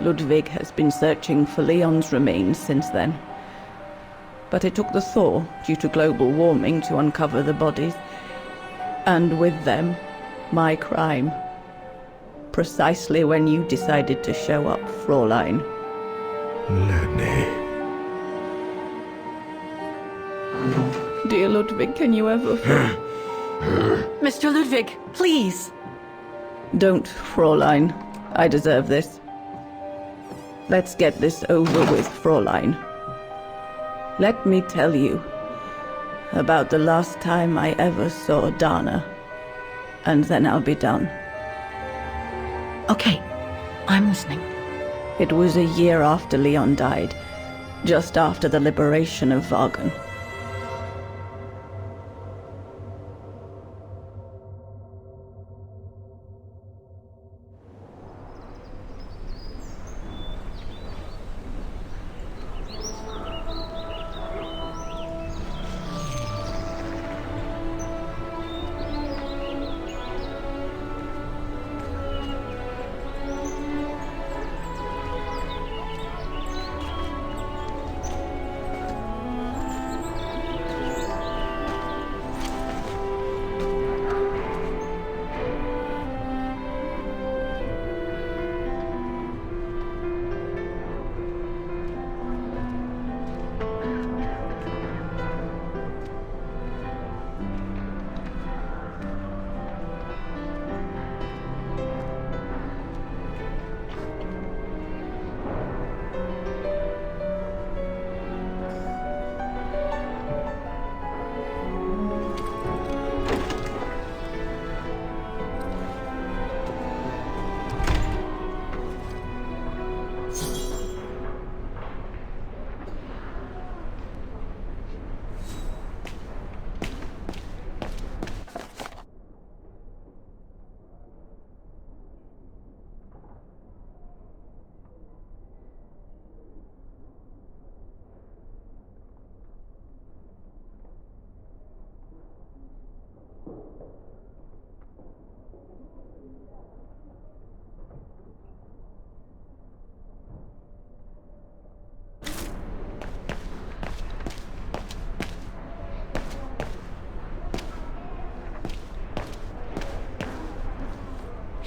Ludwig has been searching for Leon's remains since then. But it took the thaw due to global warming to uncover the bodies. And with them, my crime. Precisely when you decided to show up, Fräulein. Lenny. Dear Ludwig, can you ever... Mr. Ludwig, please! Don't, Fräulein. I deserve this. Let's get this over with, Fräulein. Let me tell you about the last time I ever saw Dana, and then I'll be done. Okay, I'm listening. It was a year after Leon died, just after the liberation of Vagen.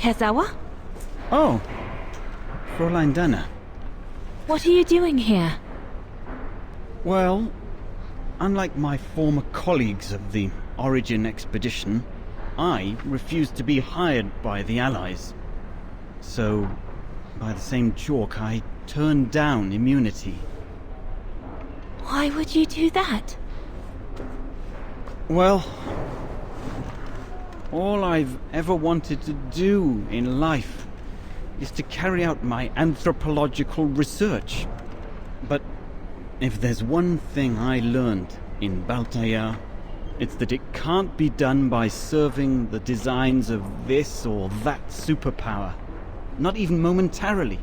Herr Sauer? Oh, Fräulein Dana. What are you doing here? Well, unlike my former colleagues of the Origin expedition, I refused to be hired by the Allies. So, by the same chalk, I turned down immunity. Why would you do that? Well, all I've ever wanted to do in life is to carry out my anthropological research. But if there's one thing I learned in Baltaya, it's that it can't be done by serving the designs of this or that superpower, not even momentarily.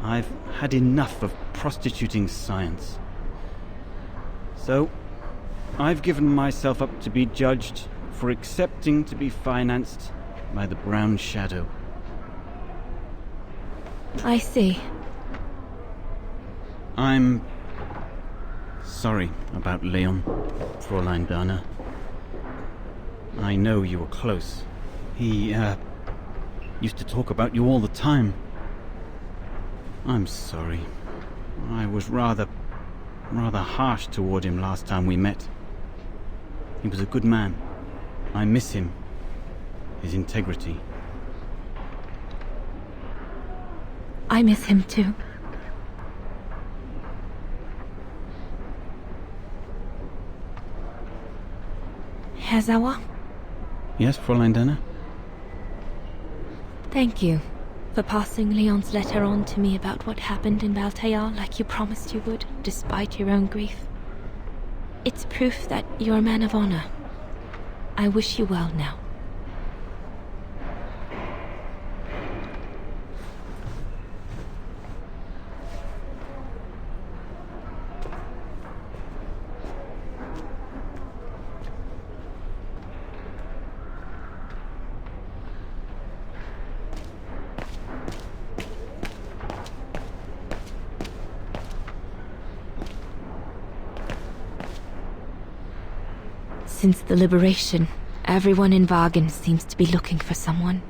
I've had enough of prostituting science. So, I've given myself up to be judged for accepting to be financed by the Brown Shadow. I see. I'm sorry about Leon, Fräulein Dana. I know you were close. He, used to talk about you all the time. I'm sorry. I was rather harsh toward him last time we met. He was a good man. I miss him. His integrity. I miss him too. Herr Sauer? Yes, Fräulein Dana? Thank you for passing Leon's letter on to me about what happened in Baltaya like you promised you would, despite your own grief. It's proof that you're a man of honor. I wish you well now. Since the liberation, everyone in Vagen seems to be looking for someone.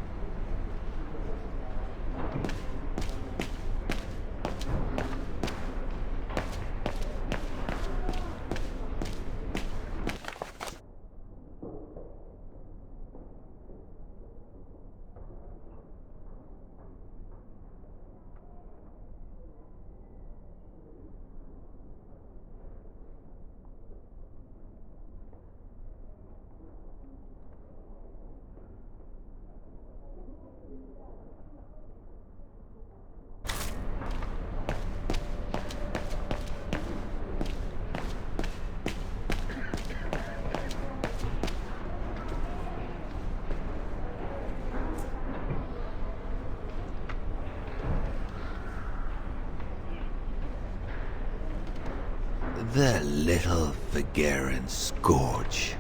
The little Vageran scourge.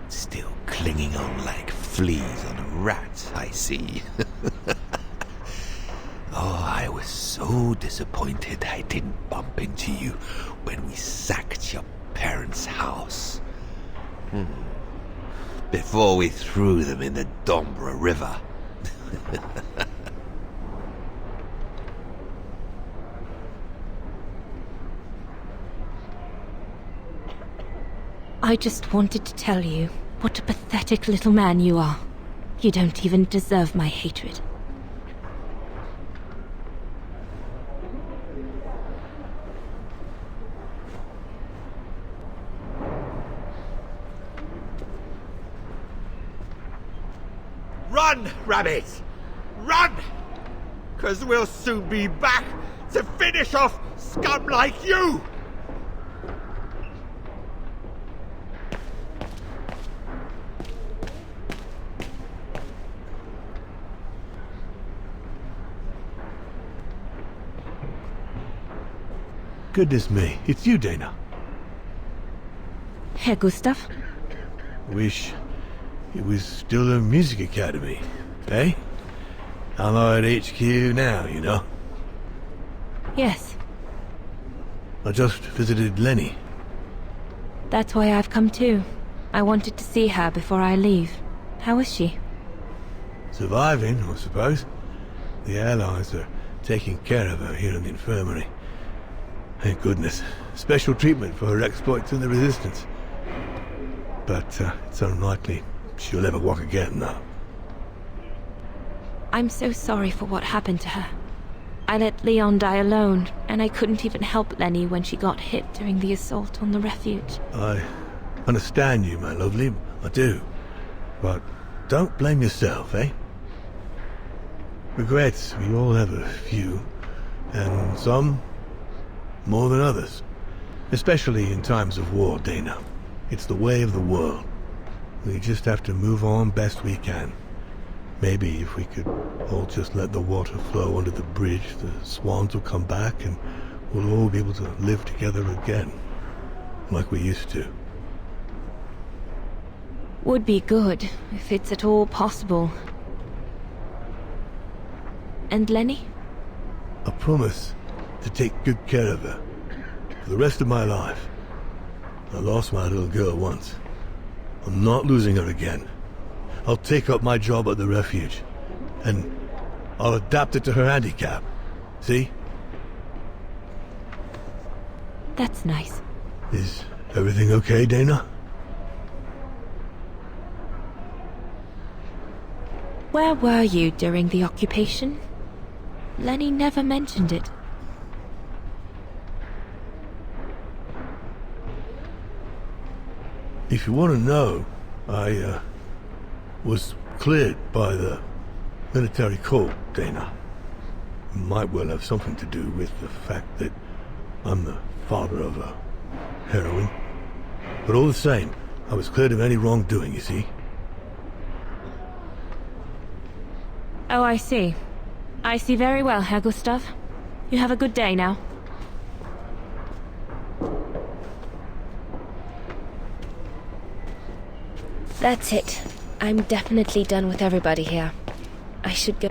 Still clinging on like fleas on a rat, I see. Oh, I was so disappointed I didn't bump into you when we sacked your parents' house. Before we threw them in the Dombra River. I just wanted to tell you what a pathetic little man you are. You don't even deserve my hatred. Run, rabbit! Run! 'Cause we'll soon be back to finish off scum like you! Goodness me, it's you, Dana. Herr Gustav? Wish it was still a music academy, eh? Allied HQ now, you know. Yes, I just visited Lenny. that's why I've come too. I wanted to see her before I leave. How is she? Surviving, I suppose. The Allies are taking care of her here in the infirmary. Thank goodness. Special treatment for her exploits in the Resistance. But it's unlikely she'll ever walk again, though. I'm so sorry for what happened to her. I let Leon die alone, and I couldn't even help Lenny when she got hit during the assault on the refuge. I understand you, my lovely. I do. But don't blame yourself, eh? Regrets, we all have a few. And some more than others. Especially in times of war, Dana. It's the way of the world. We just have to move on best we can. Maybe if we could all just let the water flow under the bridge, the swans will come back and we'll all be able to live together again. Like we used to. Would be good, if it's at all possible. And Lenny? I promise to take good care of her. For the rest of my life. I lost my little girl once. I'm not losing her again. I'll take up my job at the refuge. And I'll adapt it to her handicap. See? That's nice. Is everything okay, Dana? Where were you during the occupation? Lenny never mentioned it. If you want to know, I was cleared by the military court, Dana. It might well have something to do with the fact that I'm the father of a heroine. But all the same, I was cleared of any wrongdoing, you see. Oh, I see. I see very well, Herr Gustav. You have a good day now. That's it. I'm definitely done with everybody here. I should go.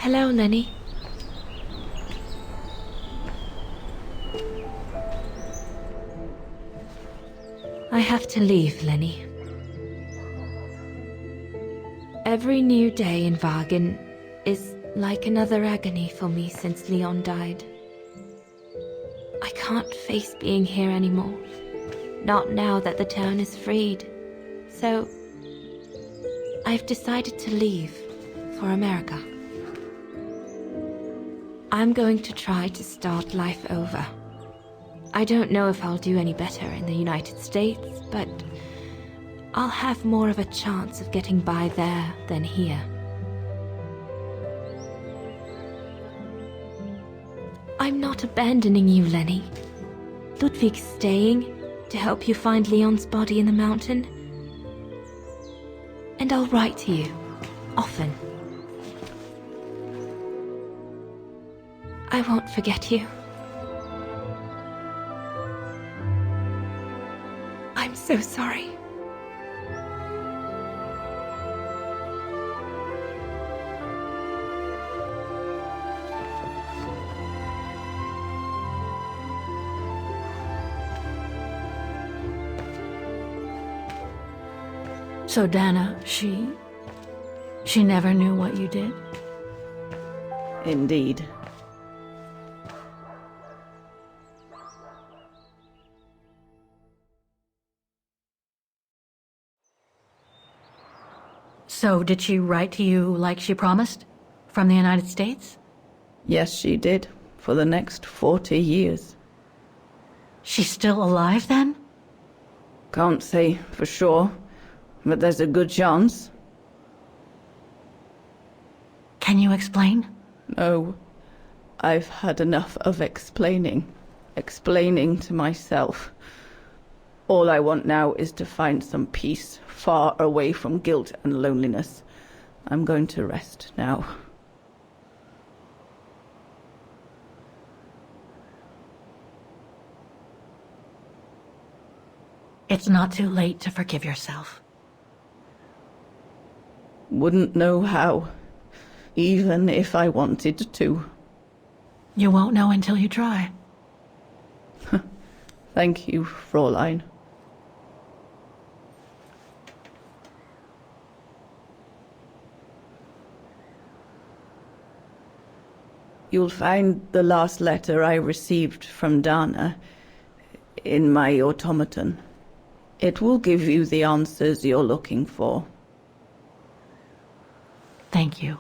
Hello, Lenny. I have to leave, Lenny. Every new day in Wagen is like another agony for me since Leon died. I can't face being here anymore. Not now that the town is freed. So, I've decided to leave for America. I'm going to try to start life over. I don't know if I'll do any better in the United States, but I'll have more of a chance of getting by there than here. I'm not abandoning you, Lenny. Ludwig's staying to help you find Leon's body in the mountain. And I'll write to you, often. I won't forget you. I'm so sorry. So Dana, she never knew what you did? Indeed. So did she write to you like she promised? From the United States? Yes, she did. For the next 40 years. She's still alive then? Can't say for sure, but there's a good chance. Can you explain? No. I've had enough of explaining. Explaining to myself. All I want now is to find some peace, far away from guilt and loneliness. I'm going to rest now. It's not too late to forgive yourself. Wouldn't know how, even if I wanted to. You won't know until you try. Thank you, Fräulein. You'll find the last letter I received from Dana in my automaton. It will give you the answers you're looking for. Thank you.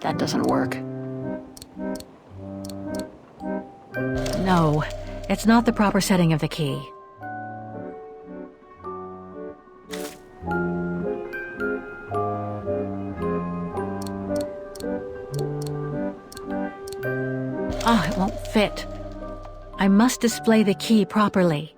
That doesn't work. No, it's not the proper setting of the key. Ah, it won't fit. I must display the key properly.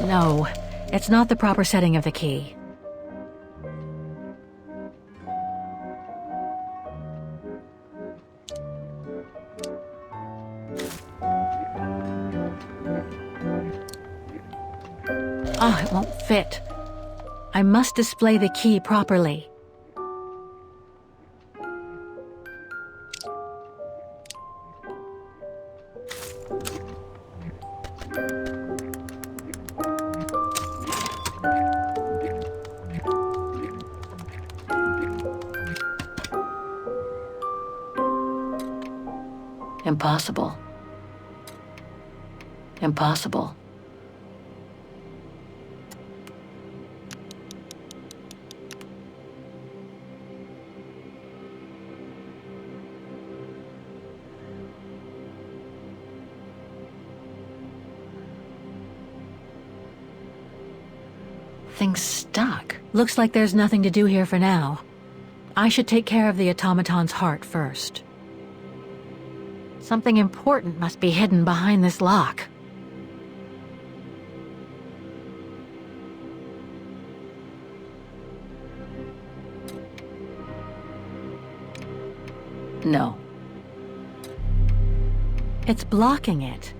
No, it's not the proper setting of the key. Ah, it won't fit. I must display the key properly. Impossible. Impossible. Thing's stuck. Looks like there's nothing to do here for now. I should take care of the automaton's heart first. Something important must be hidden behind this lock. No. It's blocking it.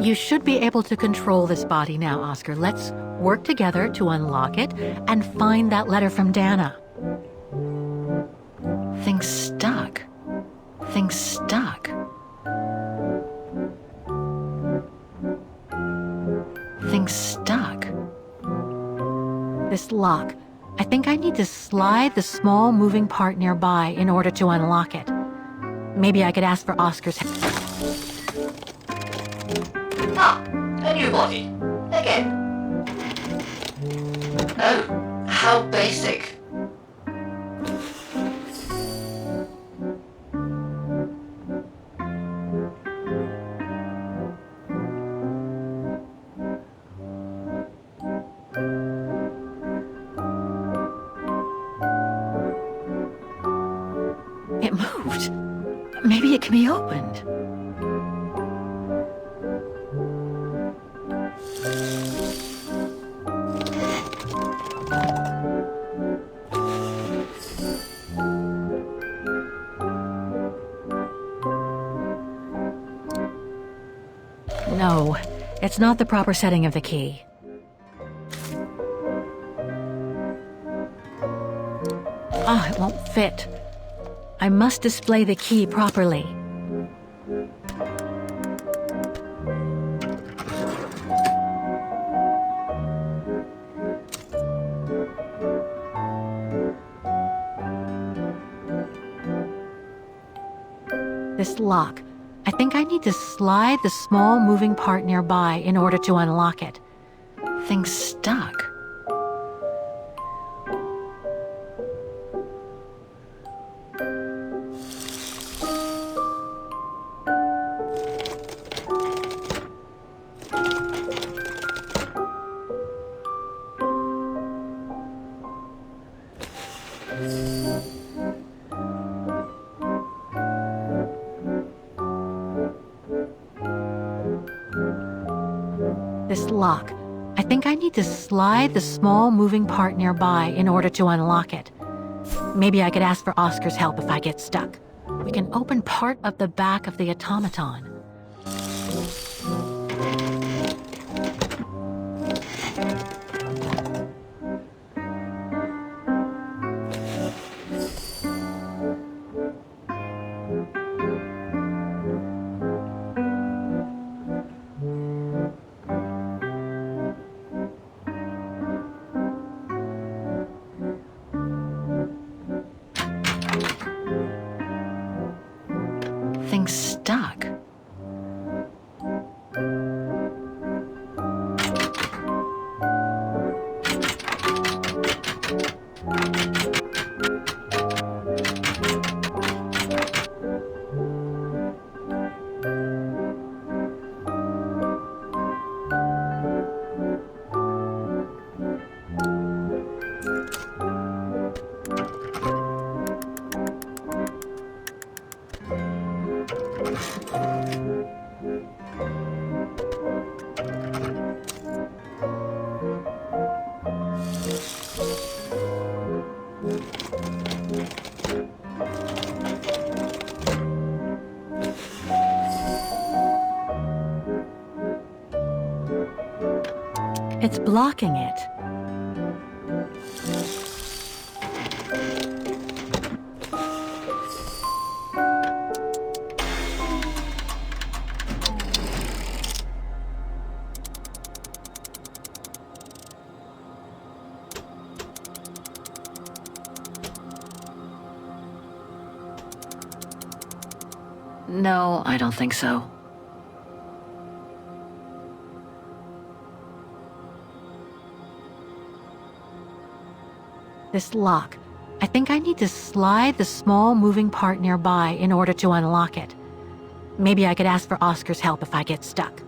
You should be able to control this body now, Oscar. Let's work together to unlock it and find that letter from Dana. Thing's stuck. Thing's stuck. Thing's stuck. This lock. I think I need to slide the small moving part nearby in order to unlock it. Maybe I could ask for Oscar's help. Ah, a new body. Again. Oh, how basic. It moved. Maybe it can be opened. No, it's not the proper setting of the key. Ah, it won't fit. I must display the key properly. This lock. I think I need to slide the small moving part nearby in order to unlock it. Thing's stuck. This lock. I think I need to slide the small moving part nearby in order to unlock it. Maybe I could ask for Oscar's help if I get stuck. We can open part of the back of the automaton. Thing's stuck. It's blocking it. No, I don't think so. This lock. I think I need to slide the small moving part nearby in order to unlock it. Maybe I could ask for Oscar's help if I get stuck.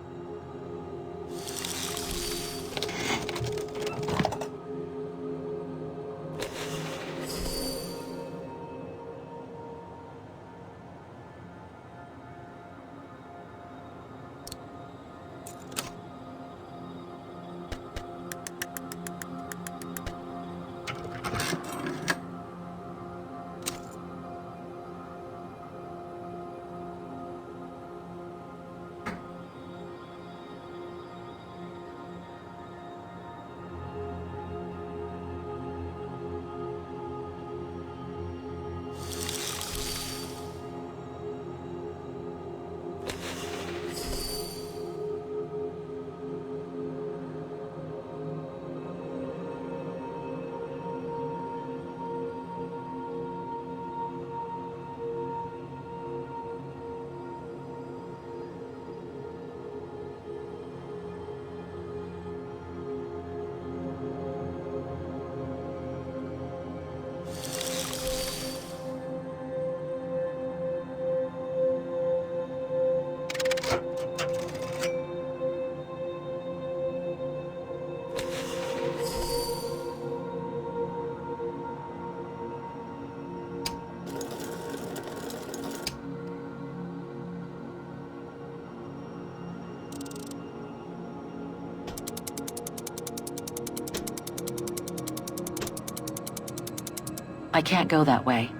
I can't go that way.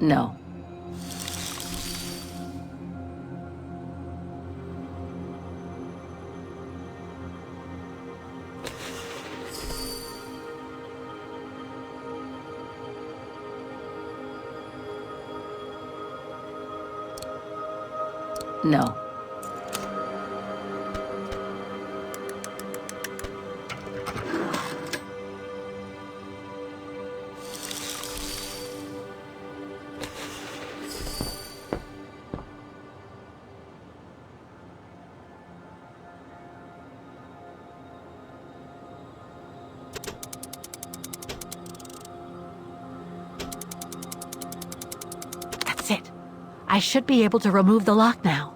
No. No. That's it. I should be able to remove the lock now.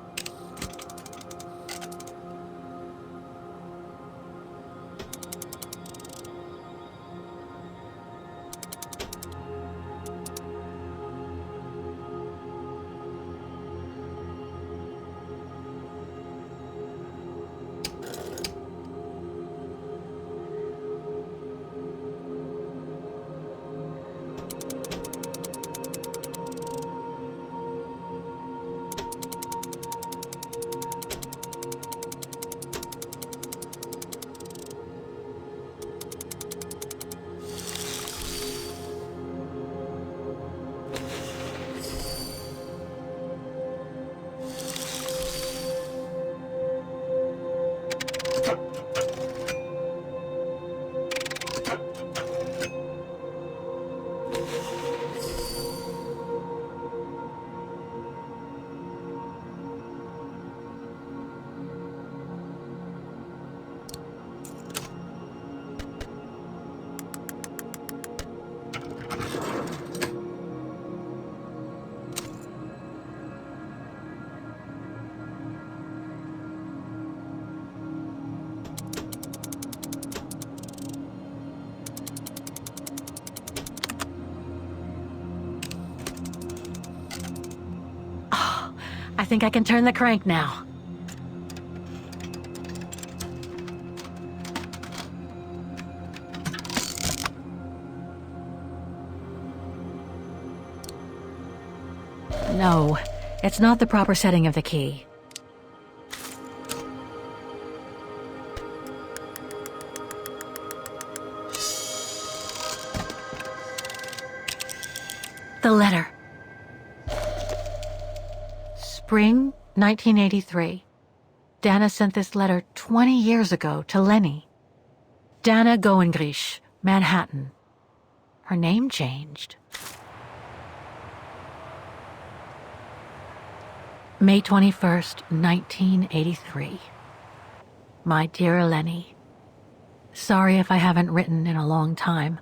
I think I can turn the crank now. No, it's not the proper setting of the key. The letter. Spring 1983. Dana sent this letter 20 years ago to Lenny. Dana Goengrish, Manhattan. Her name changed. May 21st, 1983. My dear Lenny, sorry if I haven't written in a long time.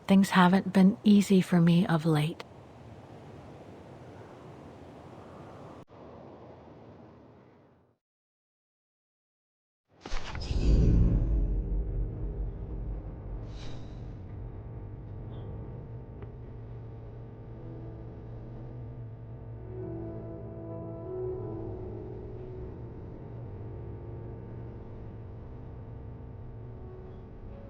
Things haven't been easy for me of late.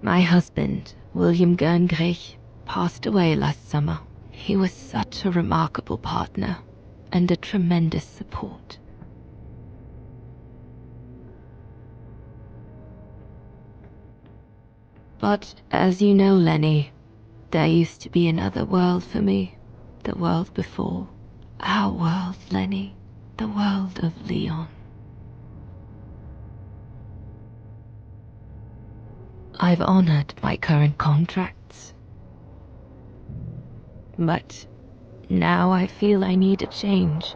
My husband, William Gerngrich, passed away last summer. He was such a remarkable partner and a tremendous support. But as you know, Lenny, there used to be another world for me. The world before. Our world, Lenny. The world of Leon. I've honored my current contracts. But now I feel I need a change.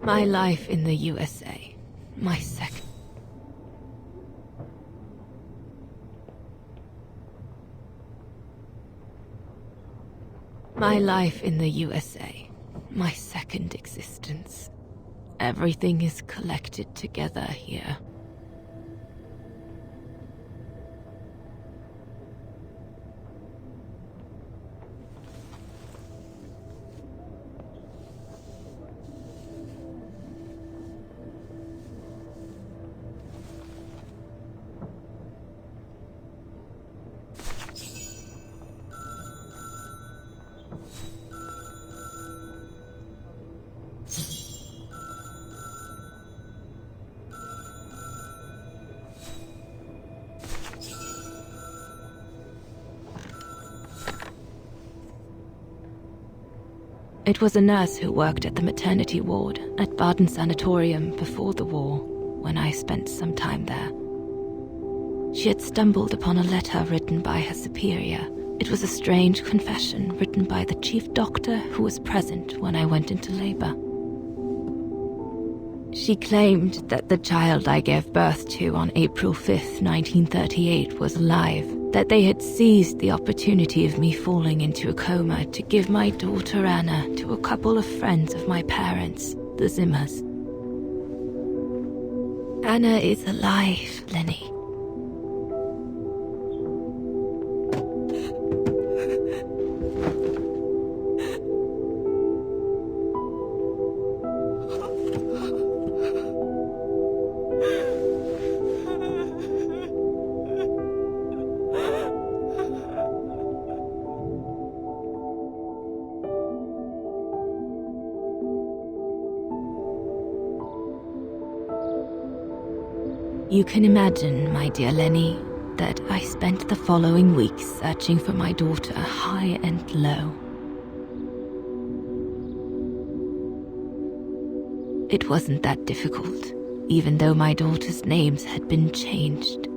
My life in the USA. My second. My life in the USA. My second existence. Everything is collected together here. It was a nurse who worked at the maternity ward at Baden Sanatorium before the war, when I spent some time there. She had stumbled upon a letter written by her superior. It was a strange confession written by the chief doctor who was present when I went into labor. She claimed that the child I gave birth to on April 5th, 1938 was alive, that they had seized the opportunity of me falling into a coma to give my daughter Anna to a couple of friends of my parents, the Zimmers. Anna is alive, Lenny. You can imagine, my dear Lenny, that I spent the following weeks searching for my daughter high and low. It wasn't that difficult, even though my daughter's names had been changed.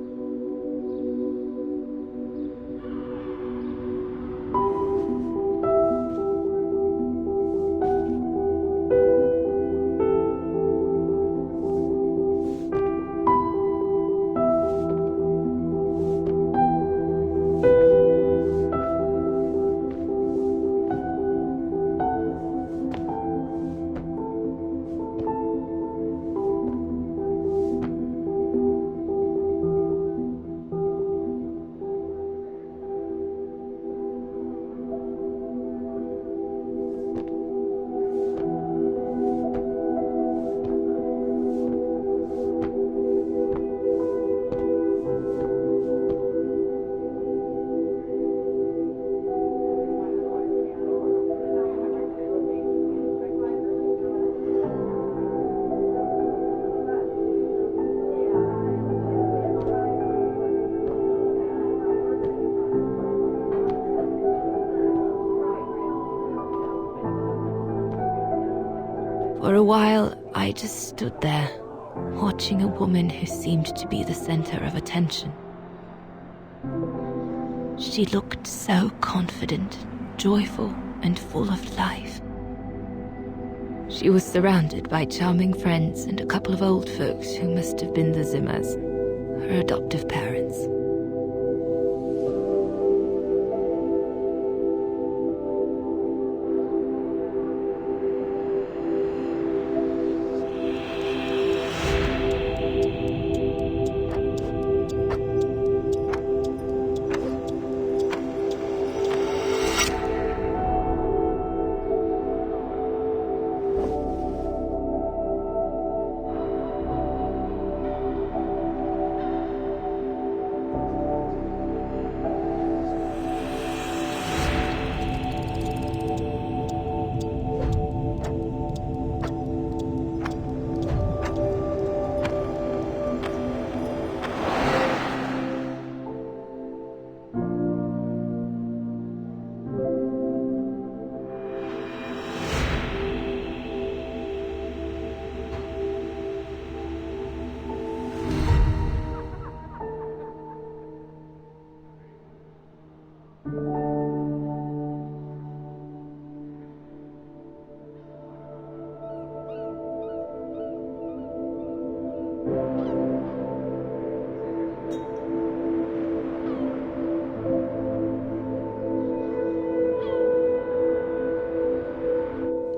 For a while, I just stood there, watching a woman who seemed to be the center of attention. She looked so confident, joyful, and full of life. She was surrounded by charming friends and a couple of old folks who must have been the Zimmers, her adoptive parents.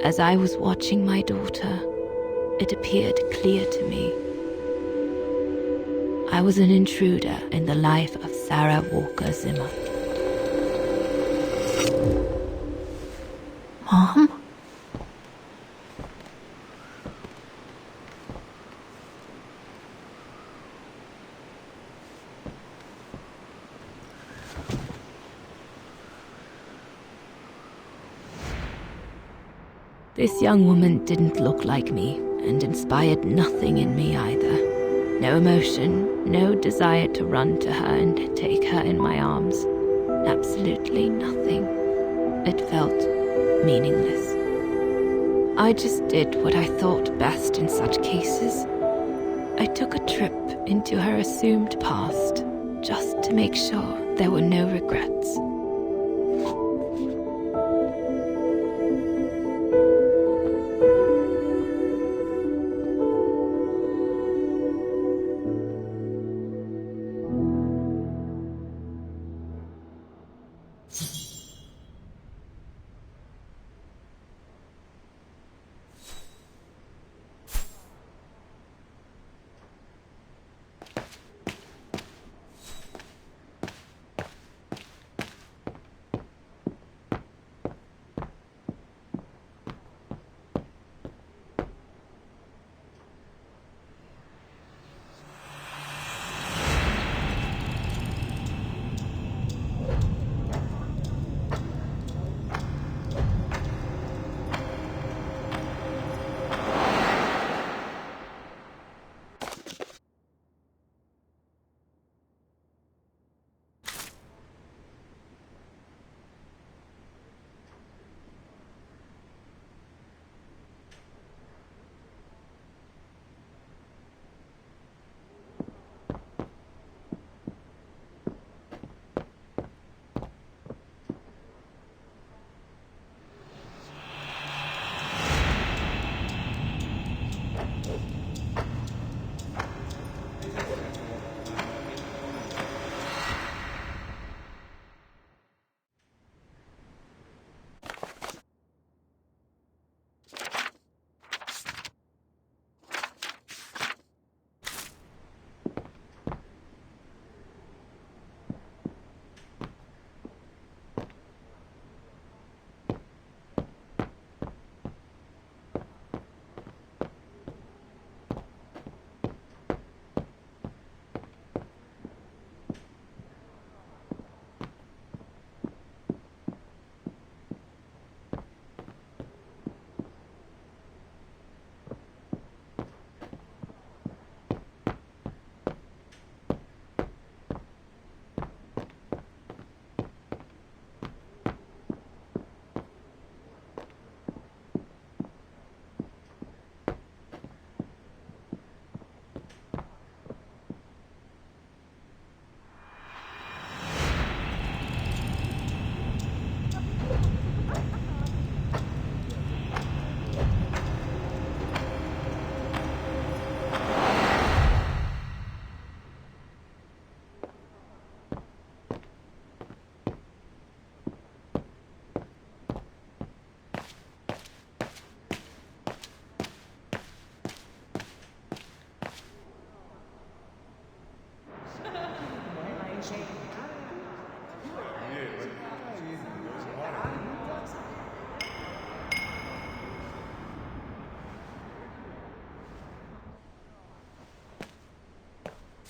As I was watching my daughter, it appeared clear to me. I was an intruder in the life of Sarah Walker Zimmer. Mom? This young woman didn't look like me and inspired nothing in me either. No emotion, no desire to run to her and take her in my arms. Absolutely nothing. It felt meaningless. I just did what I thought best in such cases. I took a trip into her assumed past, just to make sure there were no regrets.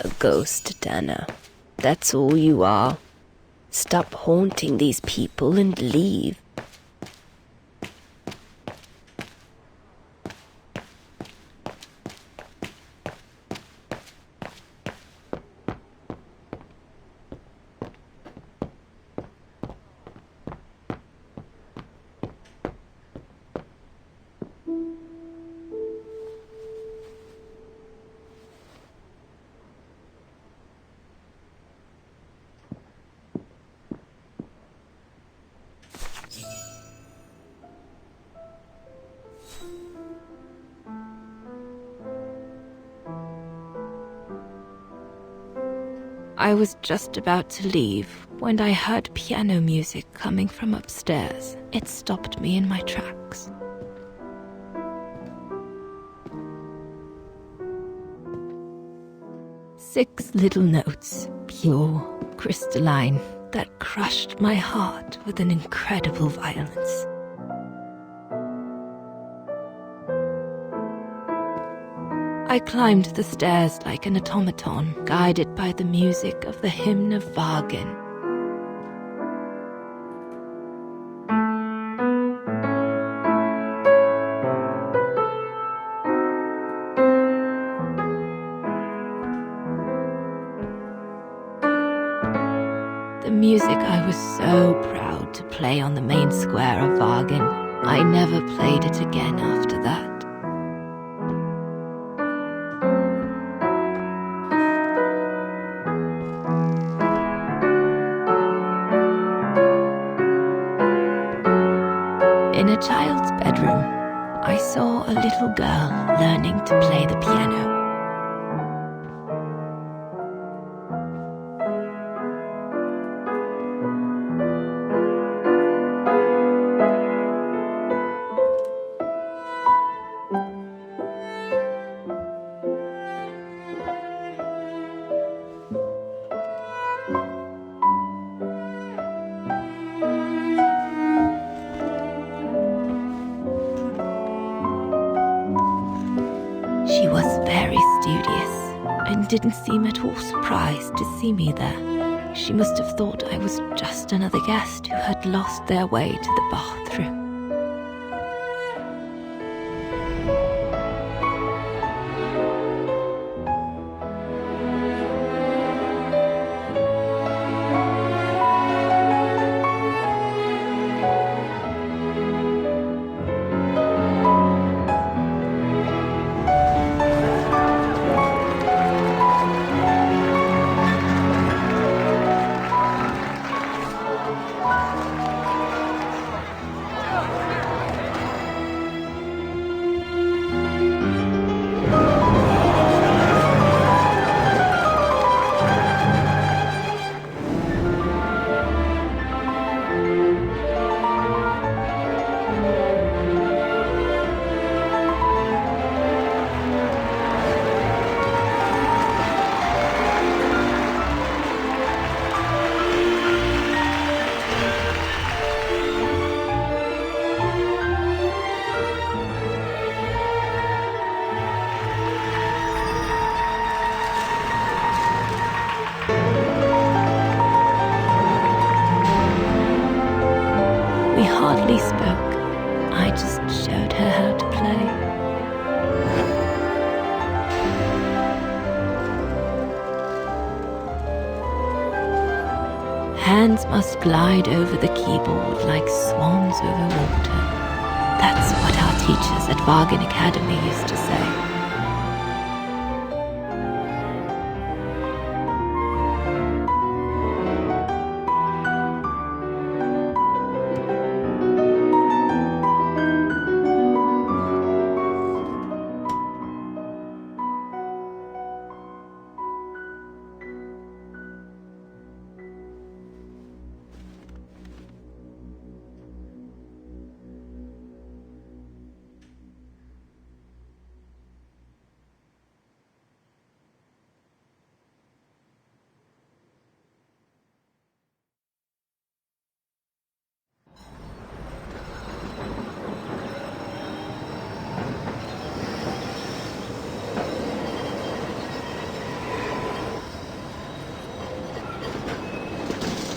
A ghost, Dana. That's all you are. Stop haunting these people and leave. I was just about to leave when I heard piano music coming from upstairs. It stopped me in my tracks. 6 little notes, pure, crystalline, that crushed my heart with an incredible violence. I climbed the stairs like an automaton, guided by the music of the hymn of Wagen. The music I was so proud to play on the main square of Wagen. I never played it again after that. In a child's bedroom, I saw a little girl learning to play the piano. She was very studious and didn't seem at all surprised to see me there. She must have thought I was just another guest who had lost their way to the bathroom. We hardly spoke. I just showed her how to play. Hands must glide over the keyboard like swans over water. That's what our teachers at Wagen Academy used to say.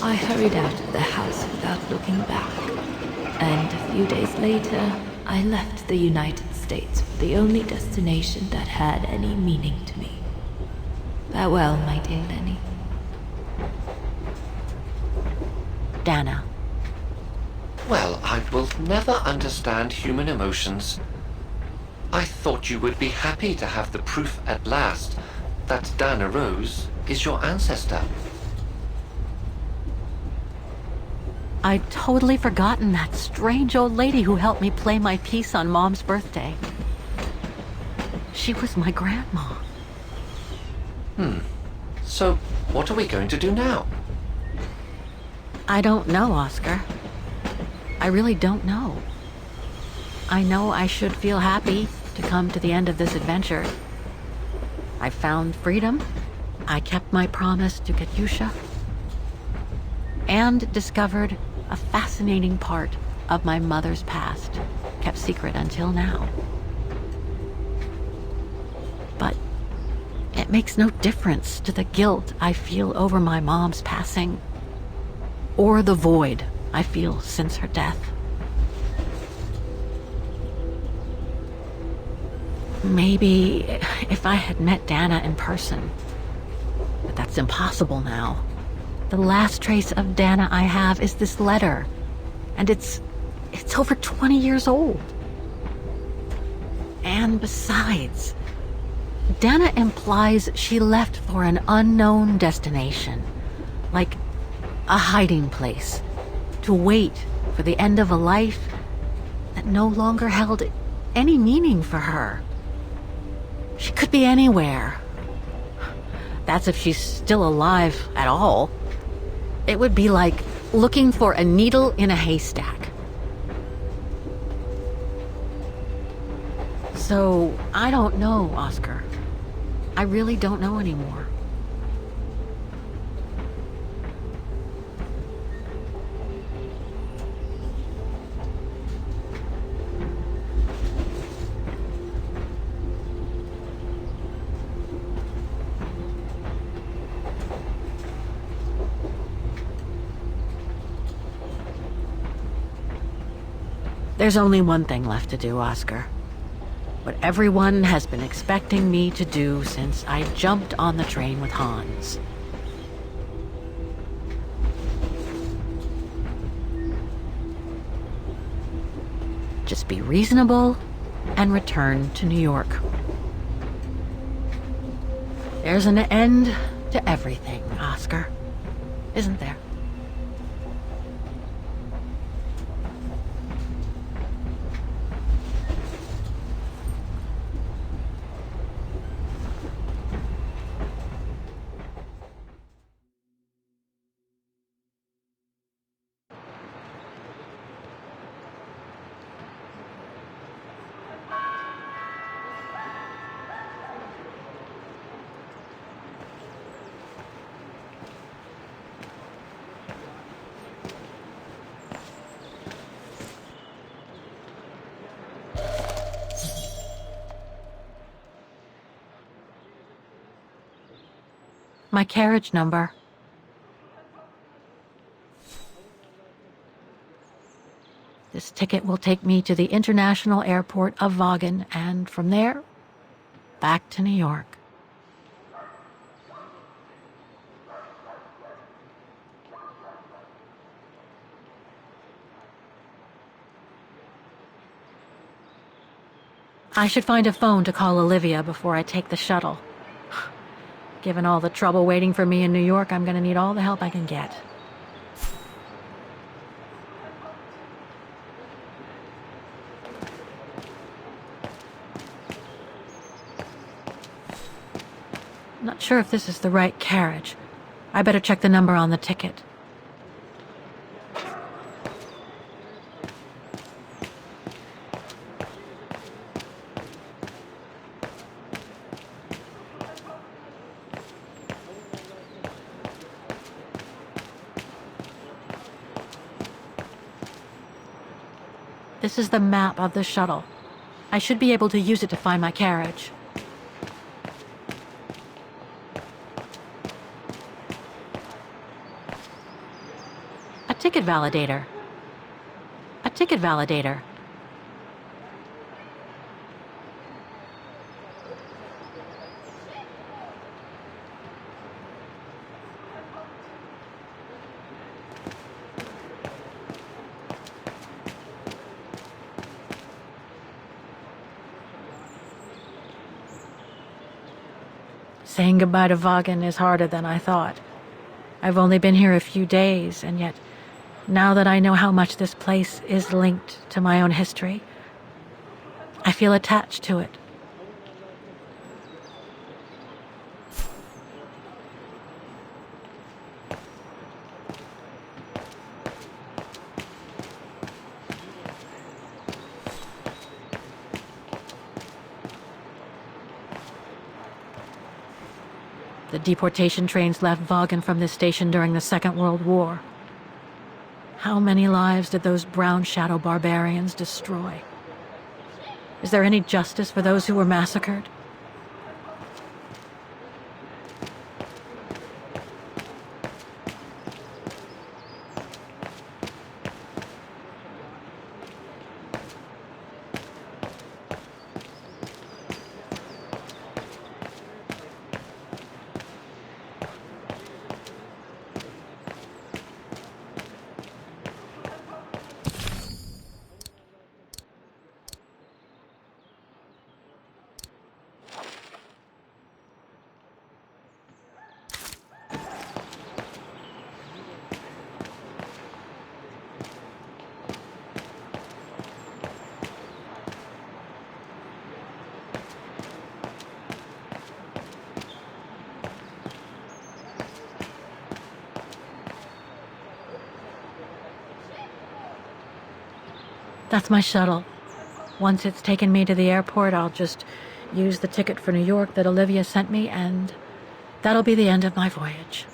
I hurried out of the house without looking back, and a few days later, I left the United States for the only destination that had any meaning to me. Farewell, my dear Lenny. Dana. Well, I will never understand human emotions. I thought you would be happy to have the proof at last that Dana Rose is your ancestor. I'd totally forgotten that strange old lady who helped me play my piece on Mom's birthday. She was my grandma. So, what are we going to do now? I don't know, Oscar. I really don't know. I know I should feel happy to come to the end of this adventure. I've found freedom, I kept my promise to Katyusha and discovered a fascinating part of my mother's past, kept secret until now. But it makes no difference to the guilt I feel over my mom's passing, or the void I feel since her death. Maybe if I had met Dana in person, but that's impossible now. The last trace of Dana I have is this letter, and it's over 20 years old. And besides, Dana implies she left for an unknown destination, like a hiding place, to wait for the end of a life that no longer held any meaning for her. She could be anywhere. That's if she's still alive at all. It would be like looking for a needle in a haystack. So, I don't know, Oscar. I really don't know anymore. There's only one thing left to do, Oscar. What everyone has been expecting me to do since I jumped on the train with Hans. Just be reasonable and return to New York. There's an end to everything, Oscar. Isn't there? My carriage number. This ticket will take me to the international airport of Vaughan, and from there, back to New York. I should find a phone to call Olivia before I take the shuttle. Given all the trouble waiting for me in New York, I'm gonna need all the help I can get. Not sure if this is the right carriage. I better check the number on the ticket. This is the map of the shuttle. I should be able to use it to find my carriage. A ticket validator. A ticket validator. Saying goodbye to Vaughan is harder than I thought. I've only been here a few days, and yet, now that I know how much this place is linked to my own history, I feel attached to it. The deportation trains left Wagen from this station during the Second World War. How many lives did those brown shadow barbarians destroy? Is there any justice for those who were massacred? That's my shuttle. Once it's taken me to the airport, I'll just use the ticket for New York that Olivia sent me, and that'll be the end of my voyage.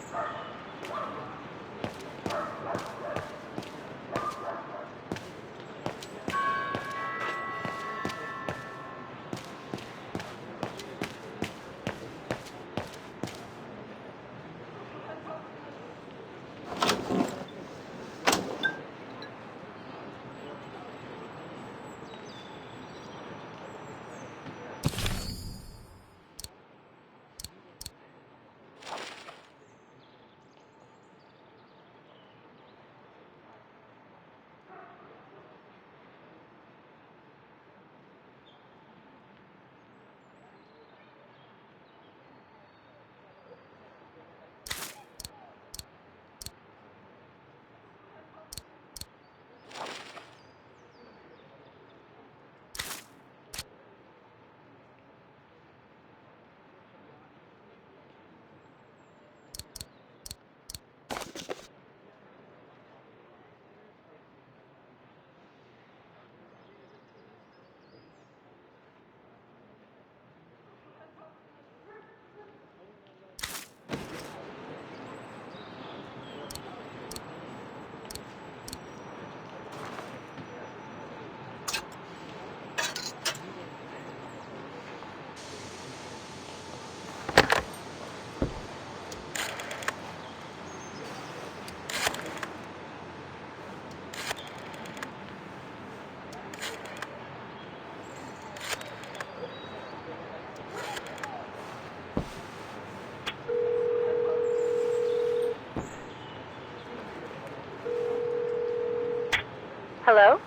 Hello?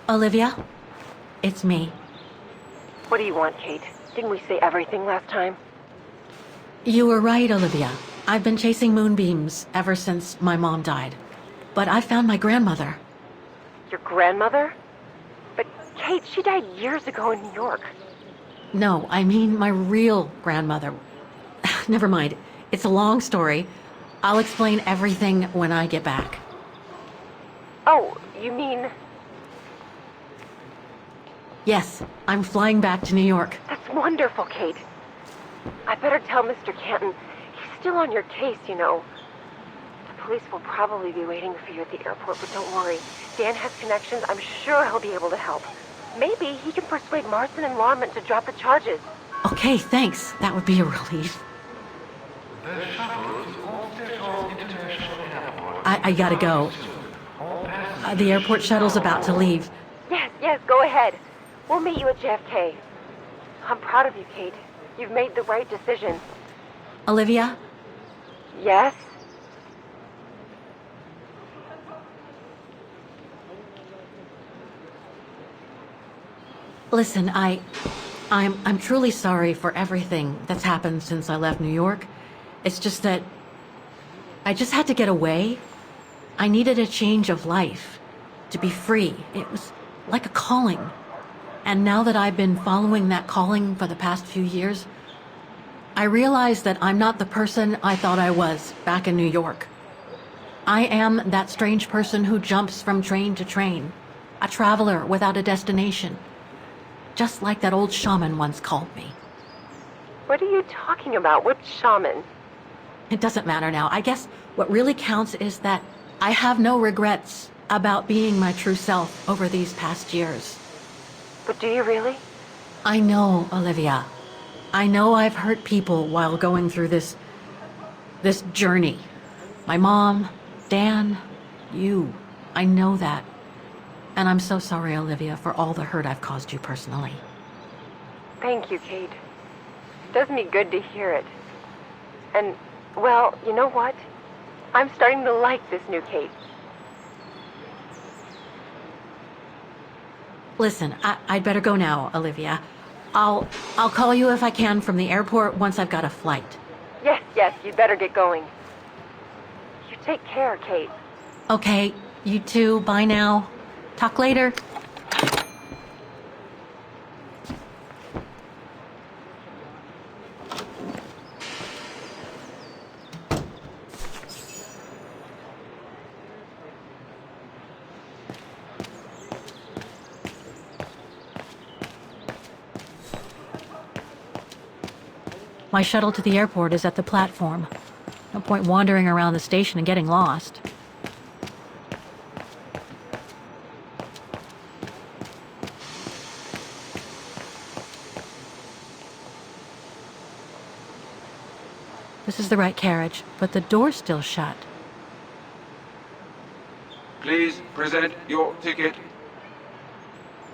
Olivia, it's me. What do you want, Kate? Didn't we say everything last time? You were right, Olivia. I've been chasing moonbeams ever since my mom died. But I found my grandmother. Your grandmother? But Kate, she died years ago in New York. No, I mean my real grandmother. Never mind. It's a long story. I'll explain everything when I get back. Oh, you mean... Yes, I'm flying back to New York. That's wonderful, Kate. I better tell Mr. Canton. He's still on your case, you know. The police will probably be waiting for you at the airport, but don't worry. Dan has connections. I'm sure he'll be able to help. Maybe he can persuade Marston and Lorman to drop the charges. Okay, thanks. That would be a relief. I gotta go. The airport shuttle's about to leave. Yes, go ahead. We'll meet you at JFK. I'm proud of you, Kate. You've made the right decision. Olivia? Yes? Listen, I'm truly sorry for everything that's happened since I left New York. It's just that I just had to get away. I needed a change of life, to be free. It was like a calling. And now that I've been following that calling for the past few years, I realize that I'm not the person I thought I was back in New York. I am that strange person who jumps from train to train, a traveler without a destination, just like that old shaman once called me. What are you talking about? What shaman? It doesn't matter now. I guess what really counts is that I have no regrets about being my true self over these past years. But do you really? I know, Olivia. I know I've hurt people while going through this journey. My mom, Dan, you. I know that. And I'm so sorry, Olivia, for all the hurt I've caused you personally. Thank you, Kate. It does me good to hear it. And, well, you know what? I'm starting to like this new Kate. Listen, I'd better go now, Olivia. I'll call you if I can from the airport once I've got a flight. Yes, you'd better get going. You take care, Kate. Okay, you too. Bye now. Talk later. My shuttle to the airport is at the platform. No point wandering around the station and getting lost. This is the right carriage, but the door's still shut. Please present your ticket